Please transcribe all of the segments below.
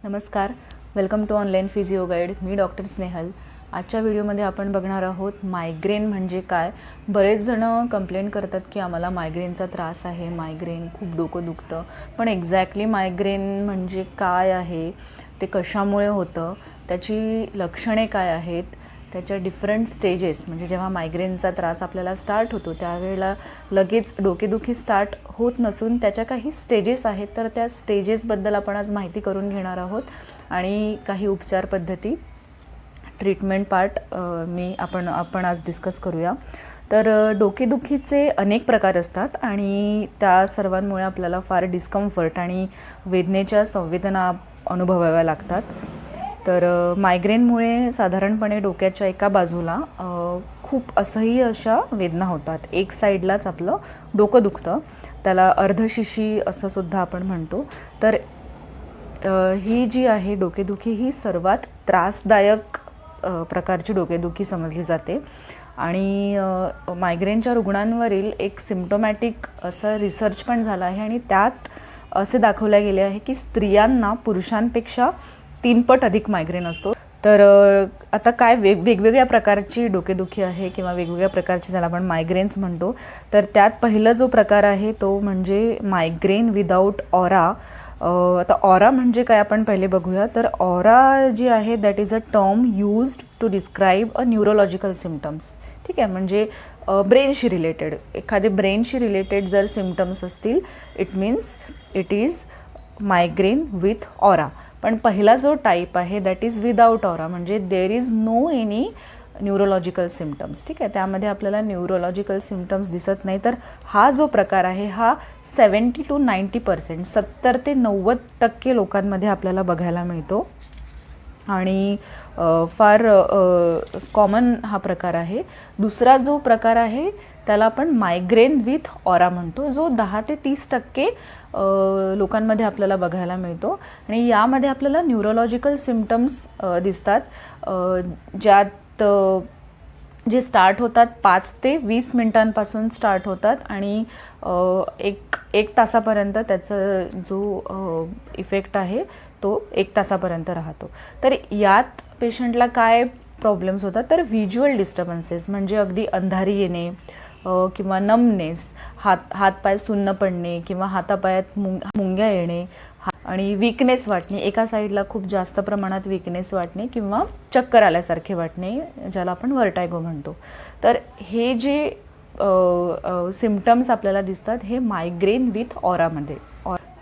नमस्कार, welcome to online physio guide. मी doctor Snehal. आजच्या व्हिडिओमध्ये आपण बघणार आहोत मायग्रेन म्हणजे काय. बरेच जण कंप्लेंट करतात की आम्हाला मायग्रेनचा त्रास आहे, मायग्रेन खूप डोकं दुखतं. पण एक्झॅक्टली मायग्रेन म्हणजे काय आहे, ते कशामुळे होतं, त्याची लक्षणे काय आहेत, त्याच्या डिफरंट स्टेजेस, म्हणजे जेव्हा मायग्रेनचा त्रास आपल्याला स्टार्ट होतो त्यावेळेला लगेच डोकेदुखी स्टार्ट होत नसून त्याच्या काही स्टेजेस आहेत. तर त्या स्टेजेसबद्दल आपण आज माहिती करून घेणार आहोत आणि काही उपचार पद्धती, ट्रीटमेंट पार्ट आपण आज डिस्कस करूया. तर डोकेदुखीचे अनेक प्रकार असतात आणि त्या सर्वांमुळे आपल्याला फार डिस्कम्फर्ट आणि वेदनेच्या संवेदना अनुभवाव्या लागतात. तर मायग्रेनमुळे साधारणपणे डोक्याच्या एका बाजूला खूप असह्य अशा वेदना होतात. एक साईडलाच आपलं डोकं दुखतं, त्याला अर्धशिशी असं सुद्धा आपण म्हणतो. तर ही जी आहे डोकेदुखी ही सर्वात त्रासदायक प्रकारची डोकेदुखी समजली जाते. आणि मायग्रेनच्या रुग्णांवरील एक सिम्प्टोमॅटिक असा रिसर्च पण झाला आहे आणि त्यात असे दाखवले गेले आहे की स्त्रियांना पुरुषांपेक्षा 3 पट अधिक मायग्रेन असतो. तर आता काय वेगवेगळ्या प्रकारची डोकेदुखी आहे किंवा वेगवेगळ्या प्रकारची ज्याला आपण मायग्रेन्स म्हणतो. तर त्यात पहिला जो प्रकार आहे तो म्हणजे मायग्रेन विदाऊट ऑरा. आता ऑरा म्हणजे काय आपण पहिले बघूया. तर ऑरा जी आहे that is a term used to describe a neurological symptoms. ठीक आहे, म्हणजे ब्रेनशी रिलेटेड, एखादे ब्रेनशी रिलेटेड जर सिम्टम्स असतील it means it is migraine with aura. पण पहिला जो टाईप आहे दॅट इज विदाऊट ऑरा, म्हणजे there is no any neurological symptoms. ठीक आहे, त्यामध्ये आपल्याला न्यूरोलॉजिकल सिम्टम्स दिसत नाही. तर हा जो प्रकार आहे हा 70 to 90%, 70 ते 90% लोकांमध्ये आपल्याला बघायला मिळतो आणि फार कॉमन हा प्रकार आहे. दुसरा जो प्रकार आहे त्याला आपण मायग्रेन विथ ऑरा म्हणतो, जो 10 ते 30% लोकांमध्ये आपल्याला बघायला मिळतो. आणि यामध्ये आपल्याला न्यूरोलॉजिकल सिम्टम्स दिसतात, ज्यात जे स्टार्ट होतात 5 ते 20 मिनिटांपासून स्टार्ट होतात आणि एक तासापर्यंत त्याचा जो इफेक्ट आहे तो 1 तासापर्यंत राहतो. तर यात पेशंटला काय प्रॉब्लेम्स होतात, तर व्हिज्युअल डिस्टर्बन्सेस, म्हणजे अगदी अंधारी येणे किंवा नमनेस, हातपाय सुन्न पडणे किंवा हातापायात मुंग्या येणे आणि वीकनेस वाटणे, एका साईडला खूप जास्त प्रमाणात वीकनेस वाटणे किंवा चक्कर आल्यासारखे वाटणे, ज्याला आपण वर्टायगो म्हणतो. तर हे जे सिम्टम्स आपल्याला दिसतात हे मायग्रेन विथ ऑरामध्ये.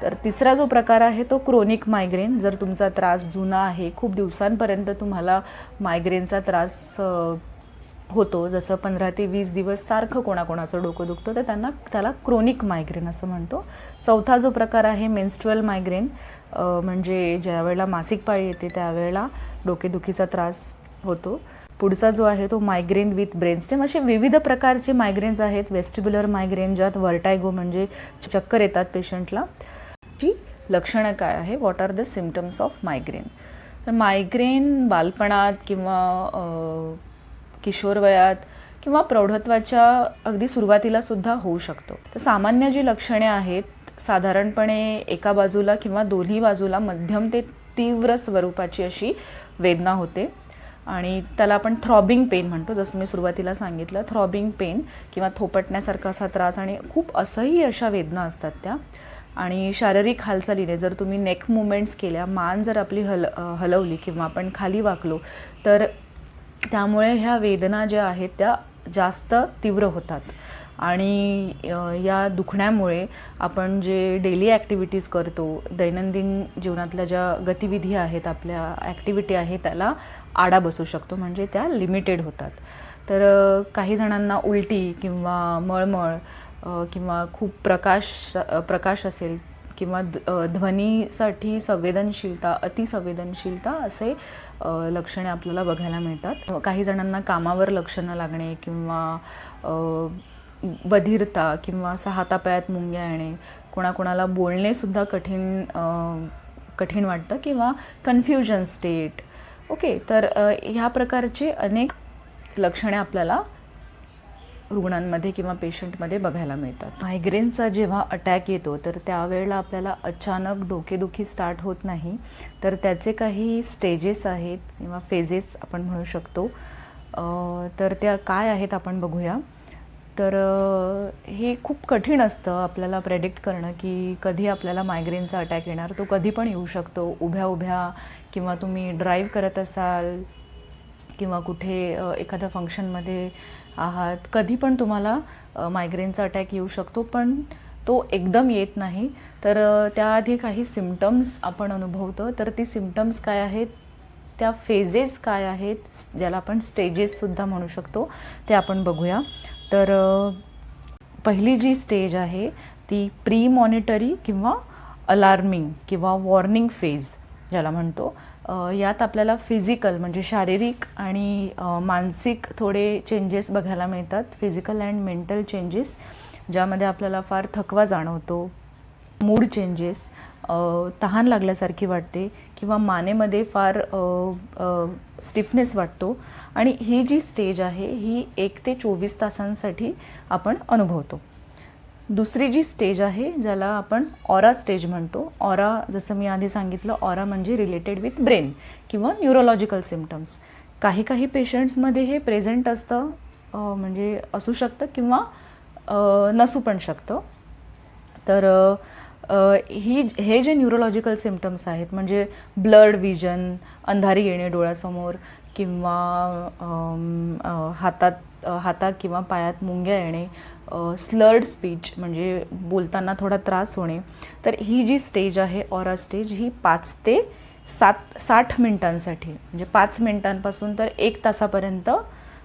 तर तिसरा जो प्रकार आहे तो क्रोनिक मायग्रेन. जर तुमचा त्रास जुना आहे, खूप दिवसांपर्यंत तुम्हाला मायग्रेनचा त्रास होतो, जसं 15 ते 20 दिवस सारखं कोणाकोणाचं डोकं दुखतं, तर त्याला क्रोनिक मायग्रेन असं म्हणतो. चौथा जो प्रकार आहे मेन्स्ट्रुअल मायग्रेन, म्हणजे ज्या वेळेला मासिक पाळी येते त्यावेळेला डोकेदुखीचा त्रास होतो. पुढचा जो आहे तो मायग्रेन विथ ब्रेनस्टेम. असे विविध प्रकारचे मायग्रेन्स आहेत. वेस्टिब्युलर मायग्रेन, ज्यात वर्टायगो म्हणजे चक्कर येतात पेशंटला. ची लक्षणं काय आहे, what are the symptoms of migraine. तर मायग्रेन बालपणात किंवा किशोरवयात किंवा प्रौढत्वाच्या अगदी सुरुवातीला सुद्धा होऊ शकतो. तर सामान्य जी लक्षणे आहेत, साधारणपणे एका बाजूला किंवा दोन्ही बाजूला मध्यम ते तीव्र स्वरूपाची अशी वेदना होते आणि त्याला आपण थ्रॉबिंग पेन म्हणतो. जसं मी सुरुवातीला सांगितलं, थ्रॉबिंग पेन किंवा थोपटण्यासारखा असा त्रास आणि खूप असह्य अशा वेदना असतात त्या. आणि शारीरिक हालचालीने जर तुम्ही नेक मुवमेंट्स केल्या, मान जर आपली हलवली किंवा आपण खाली वाकलो, तर त्यामुळे ह्या वेदना ज्या आहेत त्या जास्त तीव्र होतात. आणि या दुखण्यामुळे आपण जे डेली ॲक्टिव्हिटीज करतो, दैनंदिन जीवनातल्या ज्या गतिविधी आहेत, आपल्या ॲक्टिव्हिटी आहे, त्याला आडा बसू शकतो, म्हणजे त्या लिमिटेड होतात. तर काही जणांना उलटी किंवा मळमळ किंवा खूप प्रकाश असेल किंवा ध्वनीसाठी संवेदनशीलता, अतिसंवेदनशीलता असे लक्षणे आपल्याला बघायला मिळतात. काही जणांना कामावर लक्ष न लागणे किंवा बधिरता किंवा असं हातापायात मुंग्या येणे, कोणाकोणाला बोलणेसुद्धा कठीण वाटतं किंवा कन्फ्युजन स्टेट. ओके, तर ह्या प्रकारचे अनेक लक्षणे आपल्याला रुग्णांमध्ये किंवा पेशंटमध्ये बघायला मिळतात. मायग्रेनचा जेव्हा अटॅक येतो तर त्यावेळेला आपल्याला अचानक डोकेदुखी स्टार्ट होत नाही, तर त्याचे काही स्टेजेस आहेत किंवा फेजेस आपण म्हणू शकतो. तर त्या काय आहेत आपण बघूया. तर हे खूप कठीण असतं आपल्याला प्रेडिक्ट करणं की कधी आपल्याला मायग्रेनचा अटॅक येणार. तो कधी पण येऊ शकतो, उभ्या उभ्या, किंवा तुम्ही ड्राईव्ह करत असाल किंवा कुठे एखाद्या फंक्शनमध्ये आहात, कधी पण तुम्हाला मायग्रेनचा अटॅक येऊ शकतो, पण तो एकदम येत नाही. तर त्याआधी काही सिम्पटम्स आपण अनुभवतो. तर ती सिम्पटम्स काय आहेत, त्या फेजेस काय आहेत, ज्याला आपण स्टेजेससुद्धा म्हणू शकतो, ते आपण बघूया. तर पहिली जी स्टेज आहे ती प्री मॉनिटरी किंवा अलार्मिंग किंवा वॉर्निंग फेज ज्याला म्हणतो. यात आपल्याला फिजिकल म्हणजे शारीरिक आणि मानसिक थोडे चेंजेस बघायला मिळतात. फिजिकल अँड मेंटल चेंजेस, ज्यामध्ये आपल्याला फार थकवा जाणवतो, मूड चेंजेस, तहान लागल्यासारखी वाटते किंवा मानेमध्ये फार स्टिफनेस वाटतो. आणि ही जी स्टेज आहे ही 1 ते 24 तासांसाठी आपण अनुभवतो. दुसरी जी स्टेज आहे ज्याला आपण ऑरा स्टेज म्हणतो. ऑरा, जसं मी आधी सांगितलं, ऑरा म्हणजे रिलेटेड विथ ब्रेन किंवा न्यूरोलॉजिकल सिम्पटम्स. काही पेशंट्समध्ये हे प्रेझेंट असतं, म्हणजे असू शकतं किंवा नसू पण शकतं. तर हे जे न्यूरोलॉजिकल सिम्पटम्स आहेत म्हणजे ब्लर्ड विजन, अंधारी येणे डोळ्यासमोर, किंवा हातात किंवा पायात मुंग्या येणे, स्लर्ड स्पीच म्हणजे बोलताना थोडा त्रास होणे. तर ही जी स्टेज आहे ऑरा स्टेज, ही 5 ते 60 मिनिटांसाठी, म्हणजे 5 मिनिटांपासून तर 1 तासापर्यंत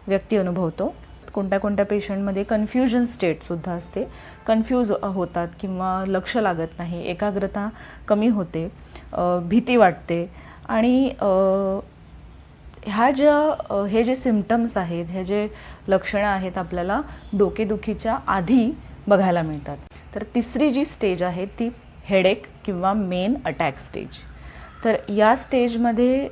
व्यक्ती अनुभवतो. कोणत्या पेशंटमध्ये कन्फ्युजन स्टेटसुद्धा असते, कन्फ्यूज होतात किंवा लक्ष लागत नाही, एकाग्रता कमी होते, भीती वाटते. आणि हे जे सिम्पटम्स आहेत, हे जे लक्षणं आहेत, आपल्याला डोकेदुखीच्या आधी बघायला मिळतात. तर तिसरी जी स्टेज आहे ती हेडेक किंवा मेन अटॅक स्टेज. तर या स्टेजमध्ये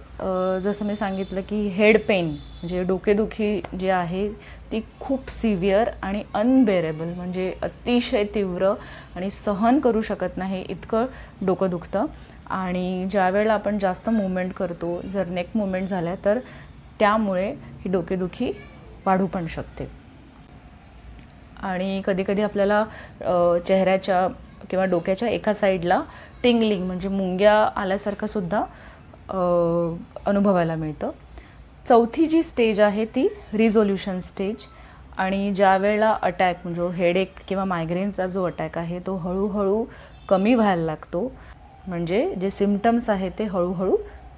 जसं मी सांगितलं की हेड पेन म्हणजे डोकेदुखी जी आहे ती खूप सिव्हिअर आणि अनबेरेबल, म्हणजे अतिशय तीव्र आणि सहन करू शकत नाही इतकं डोकं दुखतं. आणि ज्यावेळेला आपण जास्त मूवमेंट करतो, जर नेक मूवमेंट झाल्या, तर त्यामुळे ही डोकेदुखी वाढू पण शकते. आणि कधीकधी आपल्याला चेहऱ्याच्या किंवा डोक्याच्या एका साईडला टिंगलिंग म्हणजे मुंग्या आल्यासारखं सुद्धा अनुभवायला मिळतं. चौथी जी स्टेज आहे ती रिझोल्युशन स्टेज. आणि ज्या वेळेला अटॅक म्हणजे हेडेक किंवा मायग्रेनचा जो अटॅक आहे तो हळूहळू कमी व्हायला लागतो, म्हणजे जे सिम्पटम्स आहेत ते हळूहळू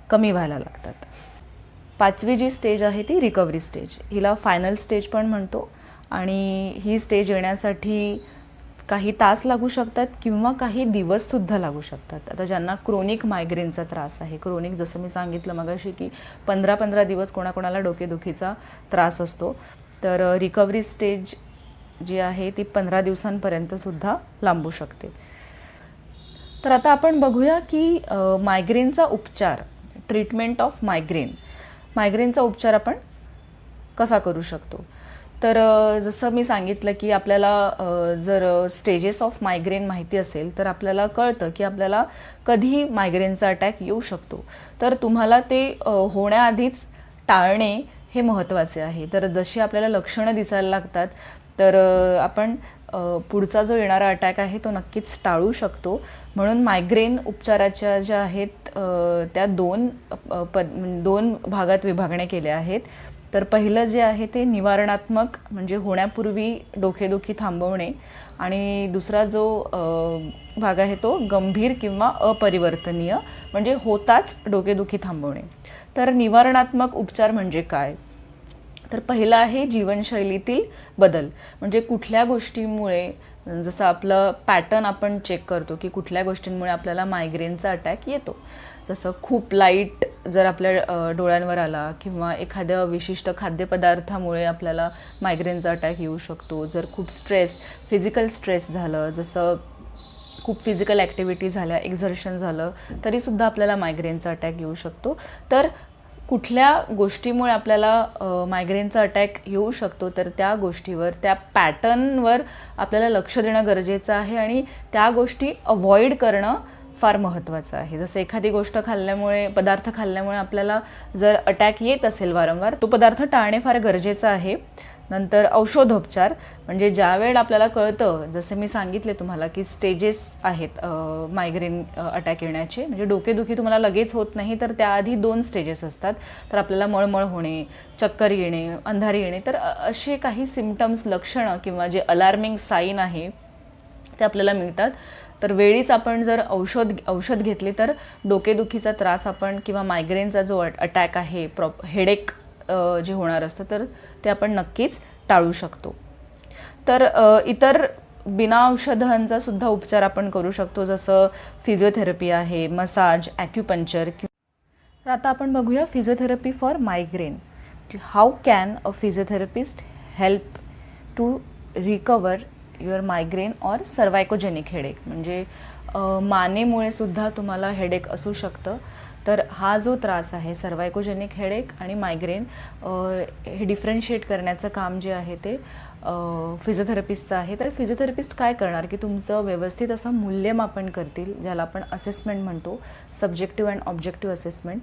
कमी व्हायला लागतात. पाचवी जी स्टेज आहे ती रिकव्हरी स्टेज, हिला फायनल स्टेज पण म्हणतो. आणि ही स्टेज येण्यासाठी काही तास लागू शकतात किंवा काही दिवससुद्धा लागू शकतात. आता ज्यांना क्रोनिक मायग्रेनचा त्रास आहे, क्रोनिक जसं मी सांगितलं मगाशी की 15-15 दिवस कोणाकोणाला डोकेदुखीचा त्रास असतो, तर रिकव्हरी स्टेज जी आहे ती 15 दिवसांपर्यंतसुद्धा लांबू शकते. तर आता आपण बघूया की मायग्रेनचा उपचार, ट्रीटमेंट ऑफ मायग्रेनचा उपचार आपण कसा करू शकतो. तर जसं मी सांगितलं की आपल्याला जर स्टेजेस ऑफ मायग्रेन माहिती असेल तर आपल्याला कळतं की आपल्याला कधी मायग्रेनचा अटॅक येऊ शकतो. तर तुम्हाला ते होण्याआधीच टाळणे हे महत्त्वाचे आहे. तर जशी आपल्याला लक्षणं दिसायला लागतात तर आपण पुढचा जो येणारा अटॅक आहे तो नक्कीच टाळू शकतो. म्हणून मायग्रेन उपचाराच्या ज्या आहेत त्या दोन भागात विभागण्या केल्या आहेत. तर पहिलं जे आहे ते निवारणात्मक म्हणजे होण्यापूर्वी डोकेदुखी थांबवणे, आणि दुसरा जो भाग आहे तो गंभीर किंवा अपरिवर्तनीय म्हणजे होताच डोकेदुखी थांबवणे. तर निवारणात्मक उपचार म्हणजे काय, तर पहिला आहे जीवनशैलीतील बदल. म्हणजे कुठल्या गोष्टीमुळे, जसं आपलं पॅटर्न आपण चेक करतो की कुठल्या गोष्टींमुळे आपल्याला मायग्रेनचा अटॅक येतो. जसं खूप लाईट जर आपल्या डोळ्यांवर आला किंवा एखाद्या विशिष्ट खाद्यपदार्थामुळे आपल्याला मायग्रेनचा अटॅक येऊ शकतो. जर खूप फिजिकल स्ट्रेस झालं, जसं खूप फिजिकल ॲक्टिव्हिटी झाल्या, एक्झर्शन झालं, तरीसुद्धा आपल्याला मायग्रेनचा अटॅक येऊ शकतो. तर कुठल्या गोष्टीमुळे आपल्याला मायग्रेनचा अटॅक येऊ शकतो, तर त्या गोष्टीवर, त्या पॅटर्नवर आपल्याला लक्ष देणं गरजेचं आहे आणि त्या गोष्टी अवॉइड करणं फार महत्त्वाचं आहे. जसं एखादी गोष्ट खाल्ल्यामुळे, पदार्थ खाल्ल्यामुळे आपल्याला जर अटॅक येत असेल वारंवार, तो पदार्थ टाळणे फार गरजेचं आहे. नंतर औषधोपचार, म्हणजे ज्या वेळ आपल्याला कळतं, जसं मी सांगितले तुम्हाला की स्टेजेस आहेत मायग्रेन अटॅक येण्याचे, म्हणजे डोकेदुखी तुम्हाला लगेच होत नाही, तर त्याआधी 2 स्टेजेस असतात. तर आपल्याला मळमळ होणे, चक्कर येणे, अंधारी येणे, तर असे काही सिम्पटम्स, लक्षणं किंवा जे अलार्मिंग साईन आहे ते आपल्याला मिळतात. तर वेळीच आपण जर औषध घेतले तर डोकेदुखीचा त्रास आपण किंवा मायग्रेनचा जो अटॅक आहे, हेडेक जे होणार असतं, तर ते आपण नक्कीच टाळू शकतो. तर इतर बिना औषधांचा सुद्धा उपचार आपण करू शकतो, जसं फिजिओथेरपी आहे, मसाज, ॲक्युपंक्चर. तर आता आपण बघूया physiotherapy for migraine. How can a physiotherapist help to recover your migraine or cervicogenic headache. म्हणजे मानेमुळे सुद्धा तुम्हाला हेडेक असू शकतं. तर हा जो त्रास आहे, सर्वायकोजेनिक हेडेक आणि मायग्रेन, हे डिफरन्शिएट करण्याचं काम जे आहे ते फिजिओथेरपिस्टचं आहे. तर फिजिओथेरपिस्ट काय करणार की तुमचं व्यवस्थित असं मूल्यमापन करतील, ज्याला आपण असेसमेंट म्हणतो, सब्जेक्टिव्ह अँड ऑब्जेक्टिव्ह असेसमेंट.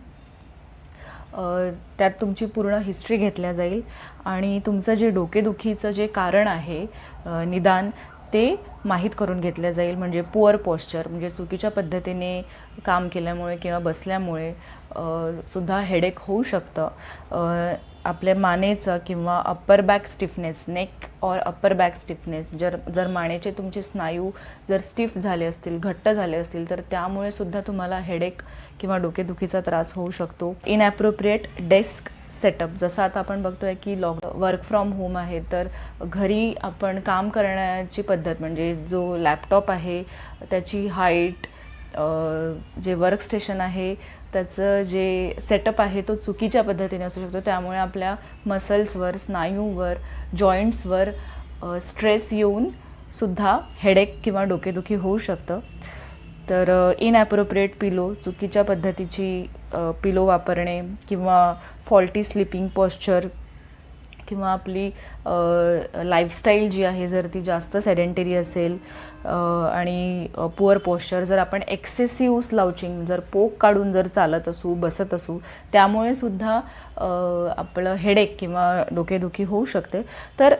त्यात तुमची पूर्ण हिस्ट्री घेतल्या जाईल आणि तुमचं जे डोकेदुखीचं जे कारण आहे, निदान ते माहीत करून घेतलं जाईल. म्हणजे पुअर पॉस्चर, म्हणजे चुकीच्या पद्धतीने काम केल्यामुळे किंवा बसल्यामुळे सुद्धा हेडेक होऊ शकतं. आपल्या मानेचं किंवा अप्पर बॅक स्टिफनेस, नेक और अप्पर बॅक स्टिफनेस, जर मानेचे तुमचे स्नायू जर स्टिफ झाले असतील, घट्ट झाले असतील, तर त्यामुळे सुद्धा तुम्हाला हेडेक किंवा डोकेदुखीचा त्रास होऊ शकतो. इनॲप्रोप्रिएट डेस्क सेटअप, जसं आता आपण बघतोय की वर्क फ्रॉम होम आहे, तर घरी आपण काम करण्याची पद्धत, म्हणजे जो लॅपटॉप आहे त्याची हाईट, जे वर्क स्टेशन आहे त्याचं जे सेटअप आहे तो चुकीच्या पद्धतीने असू शकतो. त्यामुळे आपल्या मसल्सवर, स्नायूवर, जॉईंट्सवर स्ट्रेस येऊन सुद्धा हेडेक किंवा डोकेदुखी होऊ शकतं. तर इनॲप्रोप्रिएट पिलो, चुकीच्या पद्धतीची पिलो वापरणे किंवा फॉल्टी स्लीपिंग पॉस्चर किंवा आपली लाईफस्टाईल जी आहे जर ती जास्त सेडेंटरी असेल आणि पुअर पॉस्चर, जर आपण एक्सेसिव्ह स्लाउचिंग, जर पोक काढून जर चालत असू, बसत असू, त्यामुळे सुद्धा आपलं हेडेक किंवा डोकेदुखी होऊ शकते. तर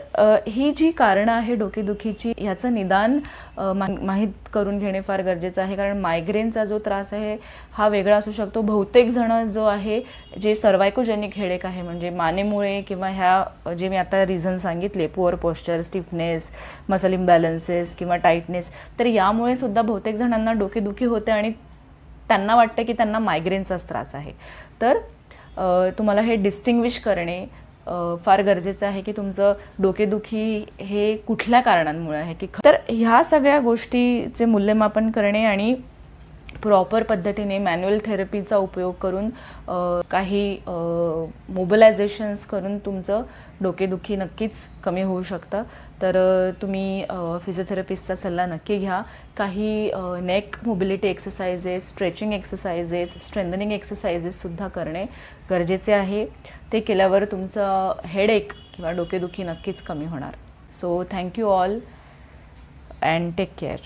ही जी कारणं आहे डोकेदुखीची, ह्याचं निदान माहीत करून घेणे फार गरजेचं आहे. कारण मायग्रेनचा जो त्रास आहे हा वेगळा असू शकतो. बहुतेक जण जो आहे जे सर्वायकोजेनिक हेडेक आहे, म्हणजे मानेमुळे किंवा ह्या जे मी आता रिझन सांगितले, पुअर पॉस्चर, स्टिफनेस, मसल इम्बॅलन्सेस किंवा टाईटनेस, तर यामुळे सुद्धा बहुतेक जणांना डोकेदुखी होते आणि त्यांना वाटतं की त्यांना मायग्रेनचाच त्रास आहे. तर तुम्हाला हे डिस्टिंग्विश करणे फार गरजेचं आहे की तुमचं डोकेदुखी हे कुठल्या कारणांमुळे आहे. की तर ह्या सगळ्या गोष्टीचे मूल्यमापन करणे आणि प्रॉपर पद्धतीने मॅन्युअल थेरपीचा उपयोग करून काही मोबिलायझेशन्स करून तुमचं डोकेदुखी नक्कीच कमी होऊ शकतं. तर तुम्ही फिजिओथेरपिस्टचा सल्ला नक्की घ्या. काही neck mobility exercises, stretching exercises, strengthening एक्सरसाइजेससुद्धा करणे गरजेचे आहे. ते केल्यावर तुमचं हेडेक किंवा डोकेदुखी नक्कीच कमी होणार. So thank you all and take care.